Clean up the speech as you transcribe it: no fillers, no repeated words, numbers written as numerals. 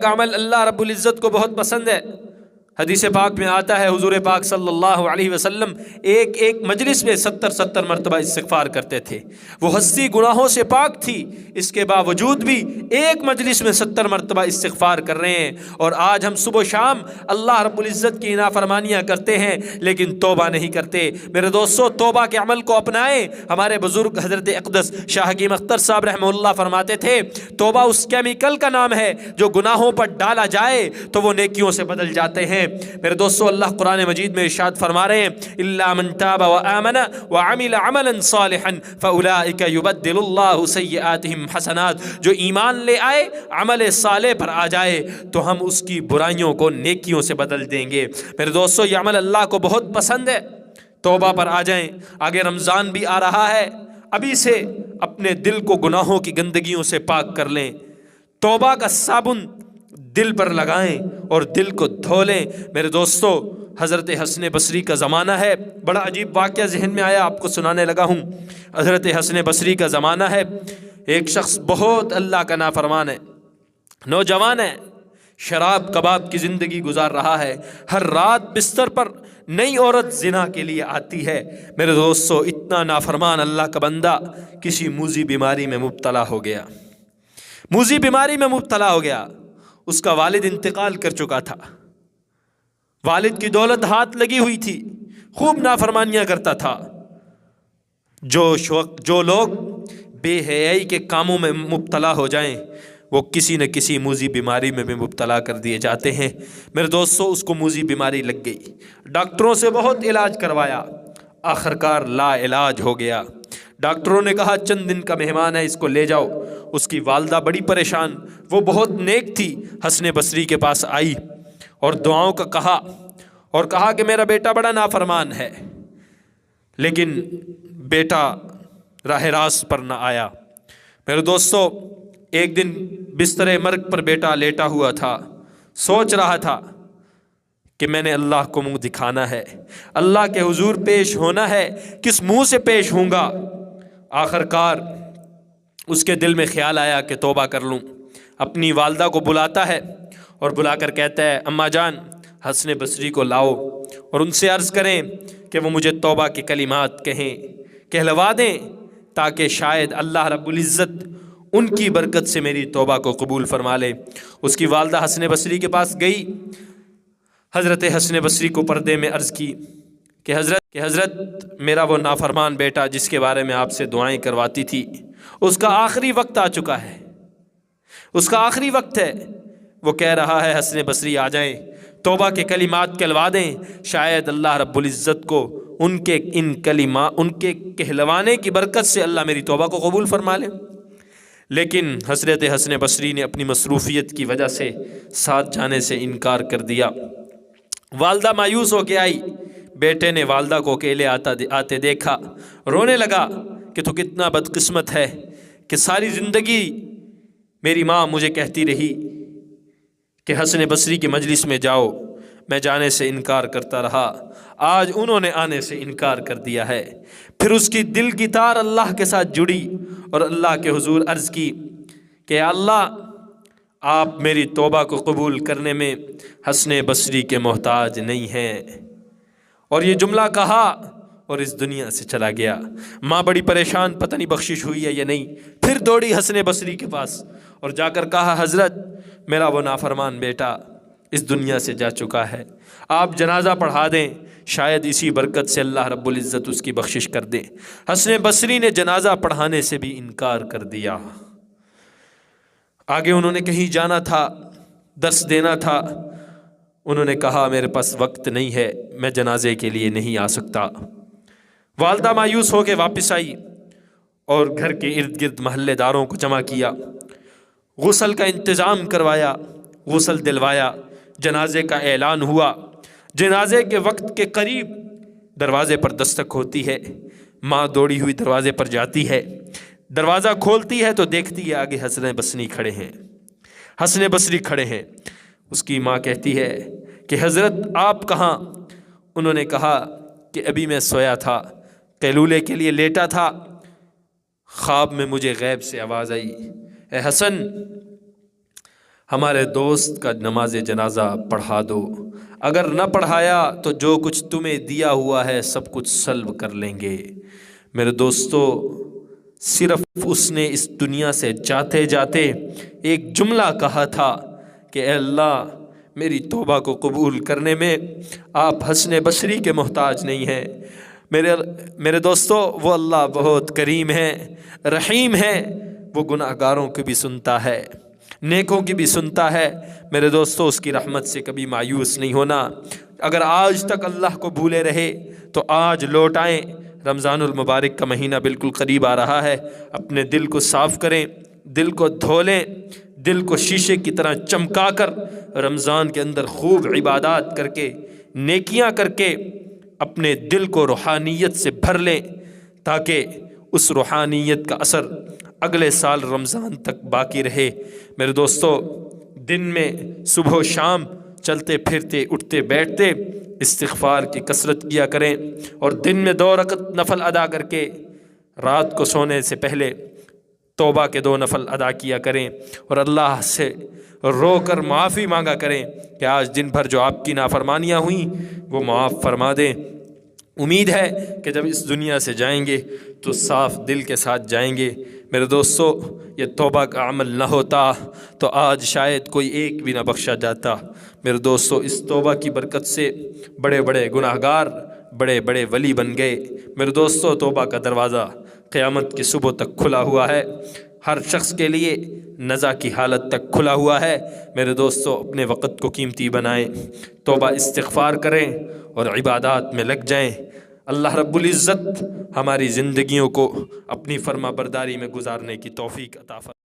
کا عمل اللہ رب العزت کو بہت پسند ہے۔ حدیث پاک میں آتا ہے حضور پاک صلی اللہ علیہ وسلم ایک مجلس میں 70 مرتبہ استغفار کرتے تھے۔ وہ 80 گناہوں سے پاک تھی، اس کے باوجود بھی ایک مجلس میں 70 مرتبہ استغفار کر رہے ہیں۔ اور آج ہم صبح و شام اللہ رب العزت کی نافرمانیاں کرتے ہیں لیکن توبہ نہیں کرتے۔ میرے دوستو، توبہ کے عمل کو اپنائیں۔ ہمارے بزرگ حضرت اقدس شاہ حکیم اختر صاحب رحمہ اللہ فرماتے تھے، توبہ اس کیمیکل کا نام ہے جو گناہوں پر ڈالا جائے تو وہ نیکیوں سے بدل جاتے ہیں۔ میرے دوستو، اللہ قرآن مجید میں ارشاد فرما رہے ہیں، الا من تاب وآمن وعمل عملا صالحا فاولئک یبدل اللہ سیئاتہم حسنات۔ جو ایمان لے آئے، عمل صالح پر آ جائے تو ہم اس کی برائیوں کو نیکیوں سے بدل دیں گے۔ میرے دوستو، یہ عمل اللہ کو بہت پسند ہے۔ توبہ پر آ جائیں، آگے رمضان بھی آ رہا ہے، ابھی سے اپنے دل کو گناہوں کی گندگیوں سے پاک کر لیں۔ توبہ کا صابن دل پر لگائیں اور دل کو دھو لیں۔ میرے دوستو، حضرت حسن بصری کا زمانہ ہے۔ بڑا عجیب واقعہ ذہن میں آیا، آپ کو سنانے لگا ہوں۔ حضرت حسن بصری کا زمانہ ہے۔ ایک شخص بہت اللہ کا نافرمان ہے، نوجوان ہے، شراب کباب کی زندگی گزار رہا ہے۔ ہر رات بستر پر نئی عورت زنا کے لیے آتی ہے۔ میرے دوستو، اتنا نافرمان اللہ کا بندہ کسی موذی بیماری میں مبتلا ہو گیا، موذی بیماری میں مبتلا ہو گیا۔ اس کا والد انتقال کر چکا تھا، والد کی دولت ہاتھ لگی ہوئی تھی، خوب نافرمانیاں کرتا تھا۔ جو لوگ بے حیائی کے کاموں میں مبتلا ہو جائیں وہ کسی نہ کسی موذی بیماری میں بھی مبتلا کر دیے جاتے ہیں۔ میرے دوستو، اس کو موذی بیماری لگ گئی، ڈاکٹروں سے بہت علاج کروایا، آخرکار لا علاج ہو گیا۔ ڈاکٹروں نے کہا چند دن کا مہمان ہے، اس کو لے جاؤ۔ اس کی والدہ بڑی پریشان، وہ بہت نیک تھی، حسن بصری کے پاس آئی اور دعاؤں کا کہا کہ میرا بیٹا بڑا نافرمان ہے، لیکن بیٹا راہ راست پر نہ آیا۔ میرے دوستو، ایک دن بستر مرگ پر بیٹا لیٹا ہوا تھا، سوچ رہا تھا کہ میں نے اللہ کو منہ دکھانا ہے، اللہ کے حضور پیش ہونا ہے، کس منہ سے پیش ہوں گا؟ آخرکار اس کے دل میں خیال آیا کہ توبہ کر لوں۔ اپنی والدہ کو بلاتا ہے اور بلا کر کہتا ہے، اماں جان، حسن بصری کو لاؤ اور ان سے عرض کریں کہ وہ مجھے توبہ کے کلمات کہلوا دیں تاکہ شاید اللہ رب العزت ان کی برکت سے میری توبہ کو قبول فرما لے۔ اس کی والدہ حسن بصری کے پاس گئی، حضرت حسن بصری کو پردے میں عرض کی کہ حضرت میرا وہ نافرمان بیٹا جس کے بارے میں آپ سے دعائیں کرواتی تھی، اس کا آخری وقت آ چکا ہے، اس کا آخری وقت ہے۔ وہ کہہ رہا ہے حسن بصری آ جائیں، توبہ کے کلمات کہلوا دیں، شاید اللہ رب العزت کو ان کے کہلوانے کی برکت سے اللہ میری توبہ کو قبول فرما لے۔ لیکن حضرت حسن بصری نے اپنی مصروفیت کی وجہ سے ساتھ جانے سے انکار کر دیا۔ والدہ مایوس ہو کے آئی، بیٹے نے والدہ کو اکیلے آتے دیکھا، رونے لگا کہ تو کتنا بدقسمت ہے کہ ساری زندگی میری ماں مجھے کہتی رہی کہ حسن بصری کی مجلس میں جاؤ، میں جانے سے انکار کرتا رہا، آج انہوں نے آنے سے انکار کر دیا ہے۔ پھر اس کی دل کی تار اللہ کے ساتھ جڑی اور اللہ کے حضور عرض کی کہ یا اللہ، آپ میری توبہ کو قبول کرنے میں حسن بصری کے محتاج نہیں ہیں۔ اور یہ جملہ کہا اور اس دنیا سے چلا گیا۔ ماں بڑی پریشان، پتہ نہیں بخشش ہوئی ہے یا نہیں، پھر دوڑی حسن بصری کے پاس اور جا کر کہا، حضرت میرا وہ نافرمان بیٹا اس دنیا سے جا چکا ہے، آپ جنازہ پڑھا دیں، شاید اسی برکت سے اللہ رب العزت اس کی بخشش کر دے۔ حسن بصری نے جنازہ پڑھانے سے بھی انکار کر دیا۔ آگے انہوں نے کہیں جانا تھا، درس دینا تھا، انہوں نے کہا میرے پاس وقت نہیں ہے، میں جنازے کے لیے نہیں آ سکتا۔ والدہ مایوس ہو کے واپس آئی اور گھر کے ارد گرد محلے داروں کو جمع کیا، غسل کا انتظام کروایا، غسل دلوایا، جنازے کا اعلان ہوا۔ جنازے کے وقت کے قریب دروازے پر دستک ہوتی ہے، ماں دوڑی ہوئی دروازے پر جاتی ہے، دروازہ کھولتی ہے تو دیکھتی ہے آگے حسن بصری کھڑے ہیں، حسن بصری کھڑے ہیں۔ اس کی ماں کہتی ہے کہ حضرت آپ کہاں؟ انہوں نے کہا کہ ابھی میں سویا تھا، قیلولے کے لیے لیٹا تھا، خواب میں مجھے غیب سے آواز آئی، اے حسن ہمارے دوست کا نماز جنازہ پڑھا دو، اگر نہ پڑھایا تو جو کچھ تمہیں دیا ہوا ہے سب کچھ سلب کر لیں گے۔ میرے دوستو، صرف اس نے اس دنیا سے جاتے جاتے ایک جملہ کہا تھا کہ اے اللہ، میری توبہ کو قبول کرنے میں آپ حسن بصری کے محتاج نہیں ہیں۔ میرے دوستو، وہ اللہ بہت کریم ہے، رحیم ہے، وہ گناہ گاروں کی بھی سنتا ہے، نیکوں کی بھی سنتا ہے۔ میرے دوستو، اس کی رحمت سے کبھی مایوس نہیں ہونا۔ اگر آج تک اللہ کو بھولے رہے تو آج لوٹ آئیں۔ رمضان المبارک کا مہینہ بالکل قریب آ رہا ہے، اپنے دل کو صاف کریں، دل کو دھو لیں، دل کو شیشے کی طرح چمکا کر رمضان کے اندر خوب عبادات کر کے، نیکیاں کر کے اپنے دل کو روحانیت سے بھر لیں، تاکہ اس روحانیت کا اثر اگلے سال رمضان تک باقی رہے۔ میرے دوستو، دن میں صبح و شام چلتے پھرتے اٹھتے بیٹھتے استغفار کی کثرت کیا کریں، اور دن میں 2 رکعت نفل ادا کر کے رات کو سونے سے پہلے توبہ کے 2 نفل ادا کیا کریں، اور اللہ سے رو کر معافی مانگا کریں کہ آج دن بھر جو آپ کی نافرمانیاں ہوئیں وہ معاف فرما دیں۔ امید ہے کہ جب اس دنیا سے جائیں گے تو صاف دل کے ساتھ جائیں گے۔ میرے دوستو، یہ توبہ کا عمل نہ ہوتا تو آج شاید کوئی ایک بھی نہ بخشا جاتا۔ میرے دوستو، اس توبہ کی برکت سے بڑے بڑے گناہ گار بڑے بڑے ولی بن گئے۔ میرے دوستو، توبہ کا دروازہ قیامت کی صبح تک کھلا ہوا ہے، ہر شخص کے لیے نزا کی حالت تک کھلا ہوا ہے۔ میرے دوستو، اپنے وقت کو قیمتی بنائیں، توبہ استغفار کریں اور عبادات میں لگ جائیں۔ اللہ رب العزت ہماری زندگیوں کو اپنی فرما برداری میں گزارنے کی توفیق عطا فرمائے۔